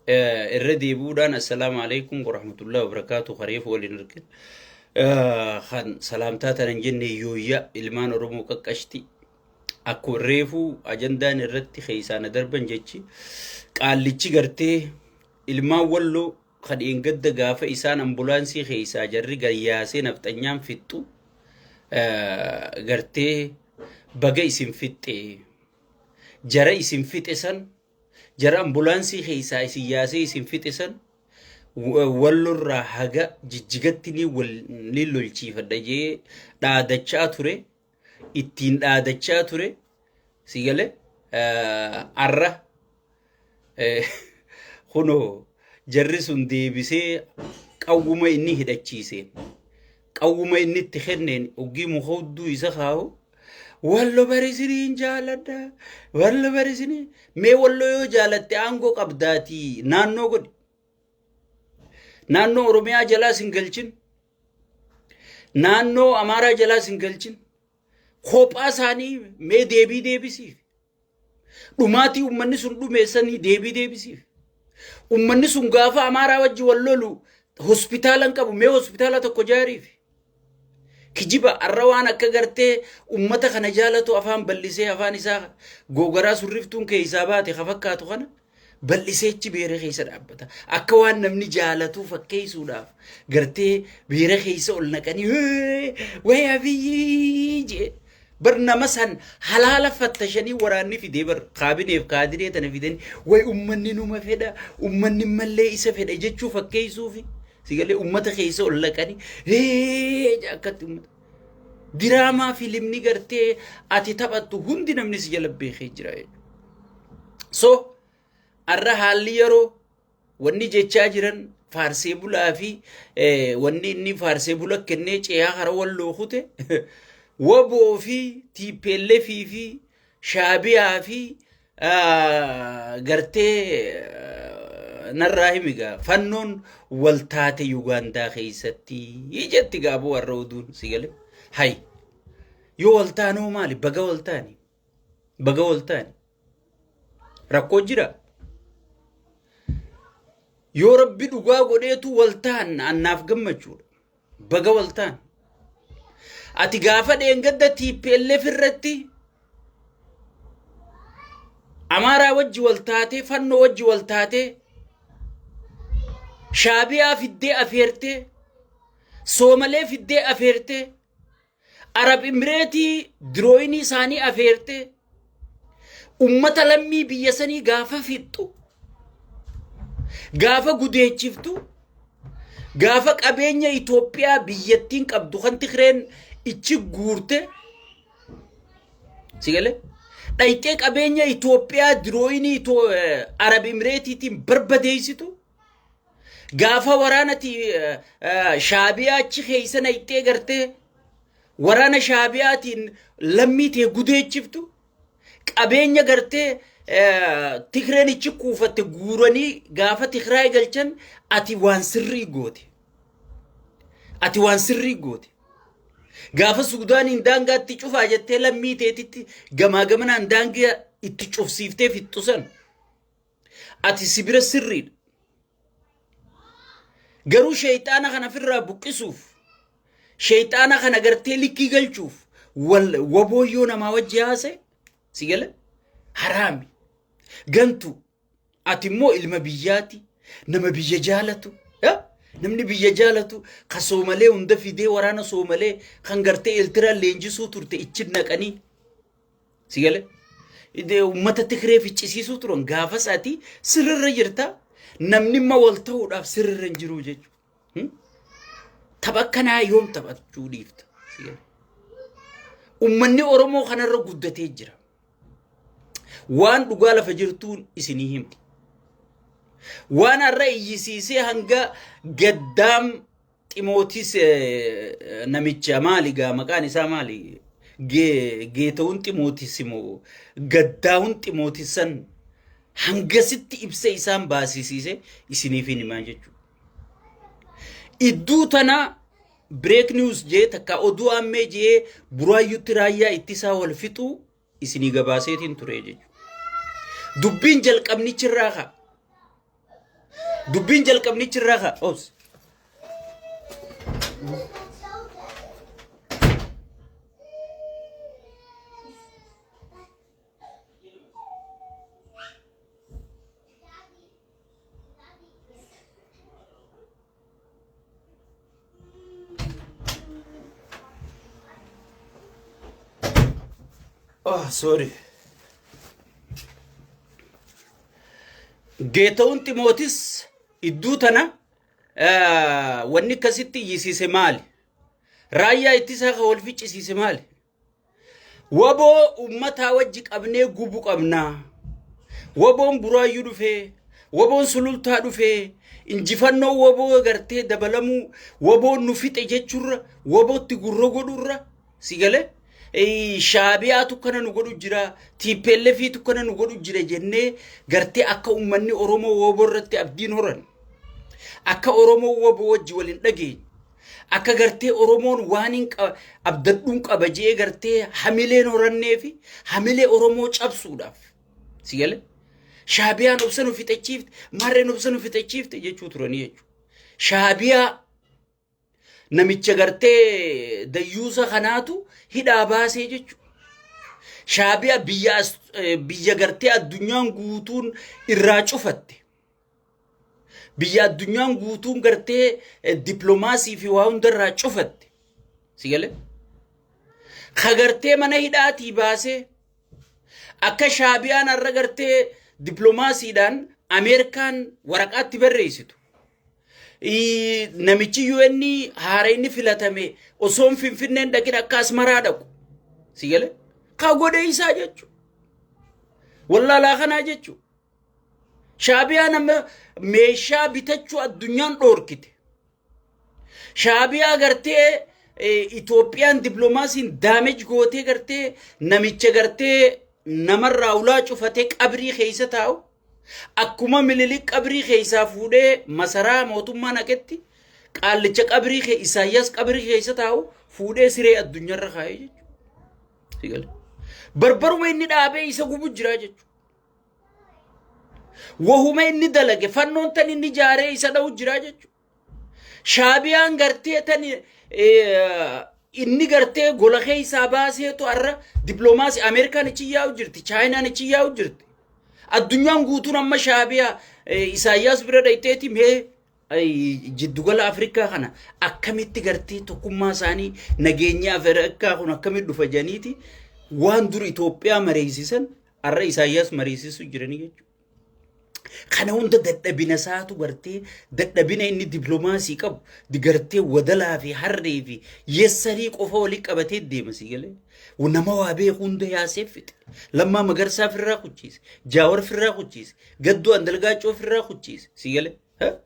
الردي بودان السلام عليكم ورحمة الله وبركاته خريف ولنركن خان سلامتات نجني يويا إلمان رمو كشتي أكو ريفو أجندان الرتي خيسان دربن جتشي قال لتشي غرتي إلما ولو خد إنقد غافة إسان أمبولانسي خيسا جري غرياسي نفتنيام فتو غرتي بغا اسم فتي جرى اسم فت إسان جرى أمبولانسي خيسا سياسي اسم فت إسان ولو الرحاقة جيجتني وللو الشيفة دجي دادتشا توري ittiin dhaadachaa ture sigale arra kuno jarri sun deebisee qawwuma inni hidhachiiseen qawwuma inni itti kenneen oggii mukodduu isa kaawu wallo barisiniin jaaladha wallo barisiniin mee wallo yoo jaalatte aangoo qabdaatii naannoo godhi naannoo oromiyaa jalaa sin galchin naannoo amaaraa jalaa sin galchin kophaa isaanii mee deebii deebisiif dhumaatii ummanni sun dhumeessanii deebii deebisiif ummanni sun gaafa amaaraa wajji wallolu hospitaalan qabu mee hospitaala tokko jaariif kijiba arra waan akka gartee ummata kana jaalatu afaan ballisee afaan isaa gogaraa surriftuun keessaa baate fakkaatu kana balliseechi beere keessa dhaabbata akka waan namni jaalatu fakkeessuudhaaf gartee beere keessa ol naqanii way abiyyi je برنامج سن حلال فتشني وراني في دبر خابين في كادرية تنفيدني وي أمني نوم فدا أمني ملء إيش فدا إجت شوف كي سوفي سيقول لي أمته خيسة ولا كاني هي جاكت دراما فيلم نيجرتي أتيتابتو هندي نمني سجل بخيجراي so أرى حاليرو وني جتشاجرن فارسي بولا في وني إني فارسي بولا كنّي شيء هارول لوخته وبو في تيبل في شابيا في غرتي نراهيميغا فنون والتات يوغاندا خيستي يجت غابو الرودون سيغل هاي يو والتانو مالي بغا والتاني ركو جرا يو ربي دغا غوديتو والتان اناف گمچو بغا والتان ati gaafa deengadda TPLF irratti amaaraa wajji waltaatee fannoo wajji waltaatee shaabiyaa fiddee afeertee soomalee fiddee afeertee arab imireetii dirooyinii isaanii afeertee ummata lammii biyya sanii gaafa fixxu gaafa gudeechiftu gaafa qabeenya Itoophiyaa biyyattiin qabdu kan Tigreen ichi guurte sigale dhaayitee qabeenya Itoophiyaa dirooyinii Arab Imireetiitiin barbadeessitu gaafa waraanati shaabiyaa achi keessa naayitee gartee waraana shaabiyaatiin lammiitee gudeechiftu qabeenya gartee Tigreen ichi kuufatte guuranii gaafa Tigraay galchan ati waan sirrii goote gaafa Suudaaniin daangaatti cufaa jettee lammiiteetitti gamaa gamanaan daangaa itti cufsiiftee fixxusan ati sibira sirriidha garuu shayxaana kana firraa buqqisuuf shayxaana kana gartee likkii galchuuf wabooyyoo namaa wajji haase sigala haraami gantu ati immoo ilma biyyaati nama biyya jaalatu namni biyya jaalatu ka Soomalee hunda fidee waraana Soomalee kan gartee Eertiraa leenjisuu turte ichi naqanii sigale ide ummata Tigree ficcisiisuu turan gaafa saati sirrirra jirta namni ma wal ta'uudhaaf sirrirra jiru jechuudha tapha kanaa yoom taphachuu dhiifta sigale ummanni Oromoo kanarra guddatee jira waan dhugaa lafa jirtuun isinii himti waan arra iyyisiisee hanga gaddaam Ximootis namicha maaligaa maqaan isaa maali geetawun Ximootis immoo gaddaawun Ximootisan hangasitti ibsa isaan baasisiise isiniif himaa jechuudha idduu tana break news jee takka oduu ammee jee buraayyutti raayyaa ittisaa wal fixuu isinii gabaaseetiin ture jechuudha dubbiin jalqabnichirraa دبين جل كمني تشرخا أوس سوري جيتون تيموتيس إدوتنا واني كسيتي يسيسي مالي رايا اتساق والفيش يسيسي مالي وابو أمتا وجيك أبني قبوك أبنا وابو برايو دفه وابو سلولتا دفه انجفانو وابو غرتي دبلمو وابو نفيت اجيچور وابو تغرغو دورا سيغله shaabiyaatu kana nu godhu jira TPLFiitu kana nu godhu jira jennee gartee akka ummanni Oromoo woboo irratti abdiin horan akka Oromoo woboo wajji waliin dhageenya akka gartee Oromoon waaniin abdadhuun qaba jee gartee hamileen horannee fi hamilee Oromoo cabsuudhaaf sigale shaabiyaan obsanu fixachiifte marreen obsanu fixachiifte jechuu turanii jechuudha shaabiyaa namicha gartee dayyuusa kanaatu hidhaa baasee jechuudha shaabiyaa biyya gartee addunyaan guutuun irraa cufatte biyya addunyaan guutuun gartee diplomaasii fi waa hundarraa cufatte sigale khagartee mana hidhaatii baasee akka shaabiyaan arra gartee diplomaasiidhaan Ameerikaan waraqaatti barreessitu namichi UN haarayni filatame osoon finfinneen dhaqin akka asmaraa dhaqu sigale ka godhe isaa jechu wallaalaa kanaa jechu shaabiyaa nama meeshaa bitachuu addunyaan dhoorkite shaabiyaa gartee Itoophiyaan diplomaasiin damage gootee gartee namicha gartee namarraa ulaa cufatee qabrii keessa taa'u akkuma mililik qabrii keessa fuudhee masaraa mootummaa naqetti qaallicha qabrii ke Isaayyaas qabrii keessa taa'u fuudhee siree addunyaarra kaa'ee jechuudha sigale barbaruma inni dhaabee isa gubu jira jechuudha wahuma inni dalage fannoon tan inni jaaree isa dha'u jira jechuudha shaabiyaan gartee tan inni gartee gola keessa baaseetu arra diplomaasii Ameerikaan ichi yaa'u jirti Chaayinaan ichi yaa'u jirti addunyaan guutuun amma shaabiyaa Isaayyaas bira dhayteeti mee jiddugala Afrikaa kana akkamitti gartee tokkummaa isaanii nageenya Afrikaa kun akkamitti dhufa janiiti waan dur Itoophiyaa mareesisan arra Isaayyaas mareesisu jiranii jechuudha kana hunda dadhabina saatu gartee dadhabina inni diplomaasii qabu digartee wadalaa fi harree fi yessarii qofa walii qabatee deema sigale ونما وابي خونده ياسفت لما مغرسا فرا خوچيس جاور فرا خوچيس گدو اندلگاچو فرا خوچيس سيگله ها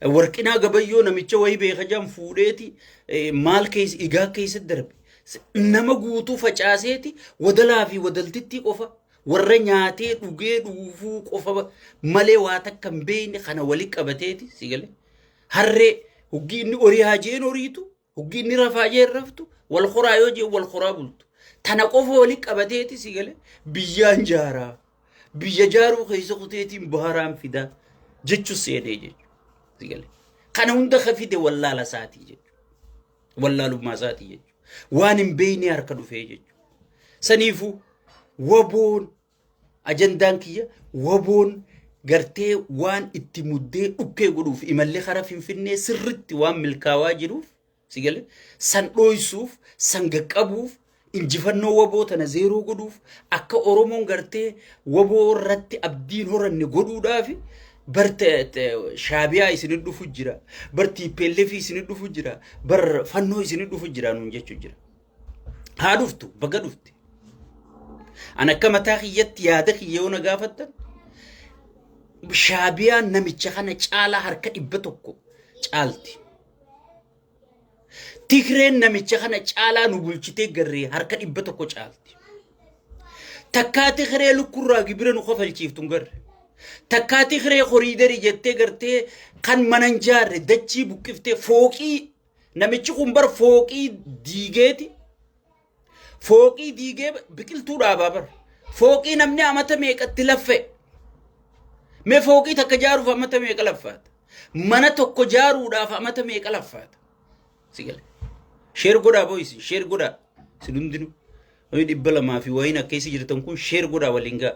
ورقنا گبيو نمچو وي بي خجام فوديتي مال كيس ايغا كيس درب نما غوتو فچاسيتي ودلا في ودلتتي قفا ورنياتي دوگي دوفو قفا مالي واتكم بين خنا ولي قبتيتي سيگله هري وگي ني اوري هاجين اوريتو وگي ني رفاجين رفتو والخرايوجي والخرابلتو تنقف ولي قبتيتي سيگله بيان جارا بيا جارو خيسو قتيتي بهرام فدا جچو سيدي جچ سيگله كان هند خفيده والله لا ساتي جچ والله لما ساتي جچ وان بيني اركدو في جچ سنيفو وبون اجندانكيه وبون غرتي وان اتمودي اوكي غدوف يملي خرف فيني سرت وان ملكاوا جروف سيگله سن دويسوف سنگقبوف injifanno wabo tana zero goduf akka oromon garte wabo ratti abdin horanne goduudaafi barte shaabiya isini dhufu jira barti pellefi isini dhufu jira bar fanno isini dhufu jira nun jechu jira ha duftu baga dufti ana kama takhiyat yaadaki yona gaafatan shaabiya namicha kana caala harka dibba tokko caalti تكرين نمشي خنا چالا نبولشتي غري حركه دبته كو چالتي تكاتي خري لكرا غبرن خفل چيفتون غر تكاتي خري خريدري جتي غرتي كان مننجار دچي بوكفته فوقي نمشي قنبر فوقي ديغيتي فوقي ديغي بكلتو دابر فوقي نمني امته ميقتلفه مي فوقي تكجارو فمته ميقلفات mana tokko jaaruudhaaf amata meeqa laffaata sigale sheer godhaa boysi sheer godhaa sidundinu hoyi dhibba lamaa fi wayin akkeessi jirtan kun sheer godhaa waliin gaa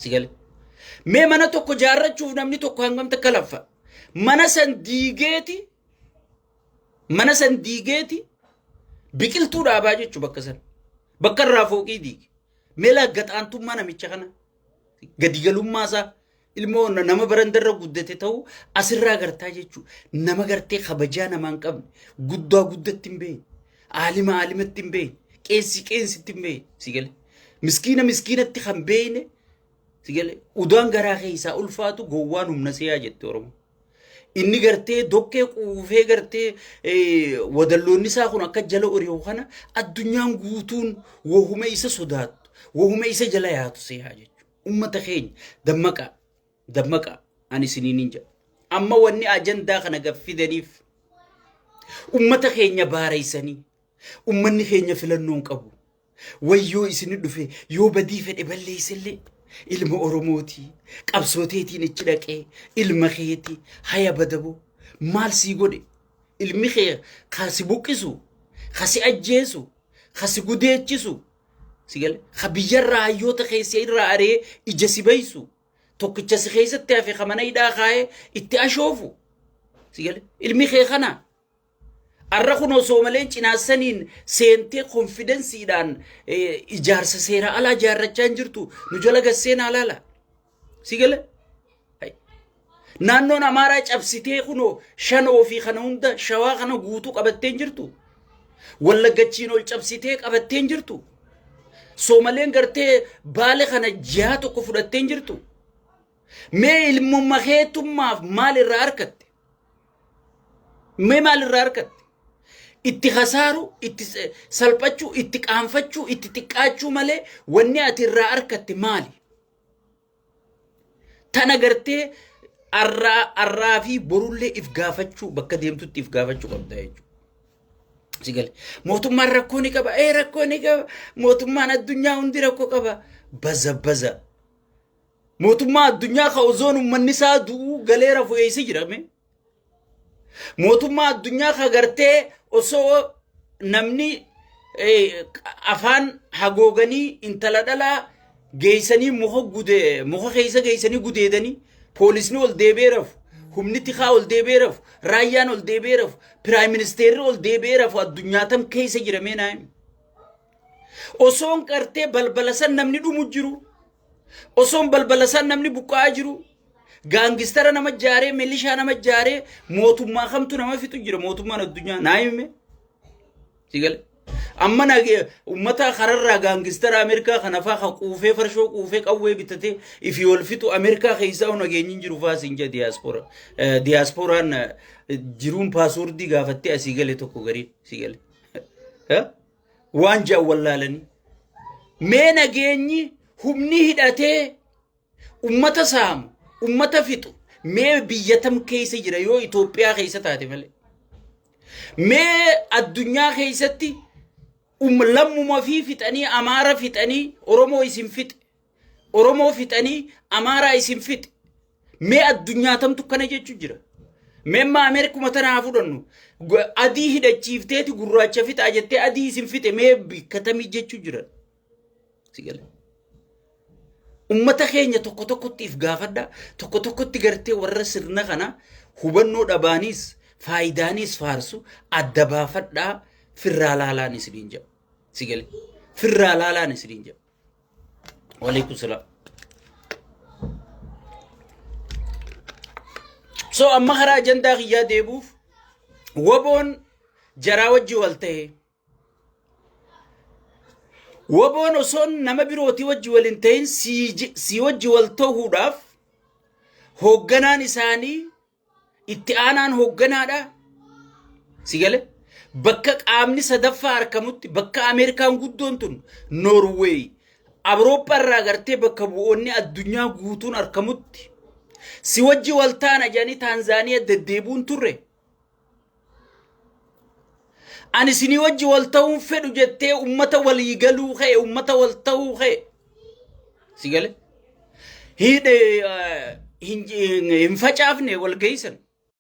sigale mee mana tokko jaarrachuuf namni tokko hangam takka laffa mana san diigeeti biqiltuu dhaabaa jechuu bakka san bakka irraa fooqii diige meela gaxaantummaa namicha kana gadi galummaasaa ilmoo nama barandarra guddate ta'u asirraa gartaa jechuu nama gartee kabajaa namaan qabne guddaa guddatti hin beekne aalimatti hin beekne qeessitti hin beekne sigale miskiinatti kan beekne sigale udaan garaa keessaa ulfaatu gowwaan humna siyaa jette Oromoo inni gartee dokkee quufee gartee wadalloonni isaa kun akka jala oriyoo kana addunyaan guutuun wohuma isa sodaattu wohuma isa jala yaatu siyaa jechuu ummata keenya dammaqa ani siniin jedha amma wanni ajandaa kana gaffidaniif ummata keenya baareessanii ummanni keenya filannoon qabu wayyoo isini dhufe yoo badii fedhe balleessellee ilma Oromooti qabsooteetiin ichi dhaqee ilma keeti haya badabo maal sii godhe ilmi kee kasi buqqisu kasi ajjeesu kasi gudeechisu sigale khabiyyarraa hayyoota keessee irraa aree ija si baysu tokkicha si keessatti hafe kamana hidhaa kaa'ee itti ashoofu sigale ilmi kee kana arra kunoo Soomaleen cinaasaniin seentee konfidensiidhaan ijaarsa seera alaa jaarrachaa jirtu nu jala gasseen alaala sigale naannoon Amaaraa cabsitee kunoo shanoo fi kana hunda shawaa kana guutuu qabatteen jirtu wallaggachiin ol cabsitee qabatteen jirtu Soomaleen gartee baale kana jihaa tokko fudhatteen jirtu mee ilmummaa keetummaaf maal irraa argatte itti khasaaru itti salphachuu itti qaanfachuu itti xiqqaachuu malee wanni ati irraa argatte maali tana gartee arraa fi borullee if gaafachuu bakka deemtutti if gaafachuu qabda jechuudha sigale mootummaan rakkoo ni qaba mootummaan addunyaa hundi rakkoo qaba baza mootummaa addunyaa ka ozoon ummanni isaa du'uu galeera fu'eessi jirame mootummaa addunyaa ka gartee osoo namni afaan hagooganii intala dhalaa geeysanii muka keessa geeysanii gudeedanii poolisni ol deebeerafu humni tikaa ol deebeerafu raayyaan ol deebeerafu piraayim ministeerri ol deebeerafu addunyaa tam keessa jiramee naa'im osoon qartee balbalasan namni dhumu jiru osoon balbalasan namni buqqaa jiru gaangistara nama jaaree milishaa nama jaaree mootummaa kamtu nama fixu jira mootummaan addunyaa naa'ime sigale amma ummata kararraa gaangistara Ameerikaa kana faa quufee farshoo quufee qawwee bitatee ifi wal fixu Ameerikaa keessaa nageenyiin jiru faasin jedha diyaaspooraan jiruun paaswordii gaafattee asii gale tokko garii sigale waan ja'a wallaalanii mee nageenyi humni hidhatee ummata saamu ummata fixu mee biyyatam keessa jira yoo Itoophiyaa keessa taate malee mee addunyaa keessatti lammuma fi fixanii Amaara fixanii Oromoo isin fixe Oromoo fixanii Amaara isin fixe mee addunyaa tamtu kana jechu jira mee ma Ameerikuma tanaa fudhannu adii hidhachiifteeti gurraacha fixa jettee adii isin fixe mee bikkatami jechu jira sigale ummata keenya tokkotti if gaafadha tokkotti gartee warra sirna kana hubannoo dhabaanis faayidaanis faarsu adda baafadhaa firraa laalaanis dinja sigale firraa laalaanis dinja walaikum salaam so amma hara ajandaa khiyyaa deebuuf waboon jaraa wajji wal ta'e waboon osoon nama birooti wajji walin ta'in si wajji wal ta'uudhaaf hoogganaan isaanii itti aanaan hoogganaadha sigale bakka qaamni sadaffaa argamutti bakka Ameerikaan guddoon tun Norway Awurooppaa irraa gartee bakka bu'oonni addunyaa guutuun argamutti si wajji wal taana jedhanii Taanzaaniyaa deddeebuun turre ani sini wajji wal ta'uun fedhu jettee ummata walii galuu ka'e ummata wal ta'uu ka'e sigale hidhe hin facaafne wal geessan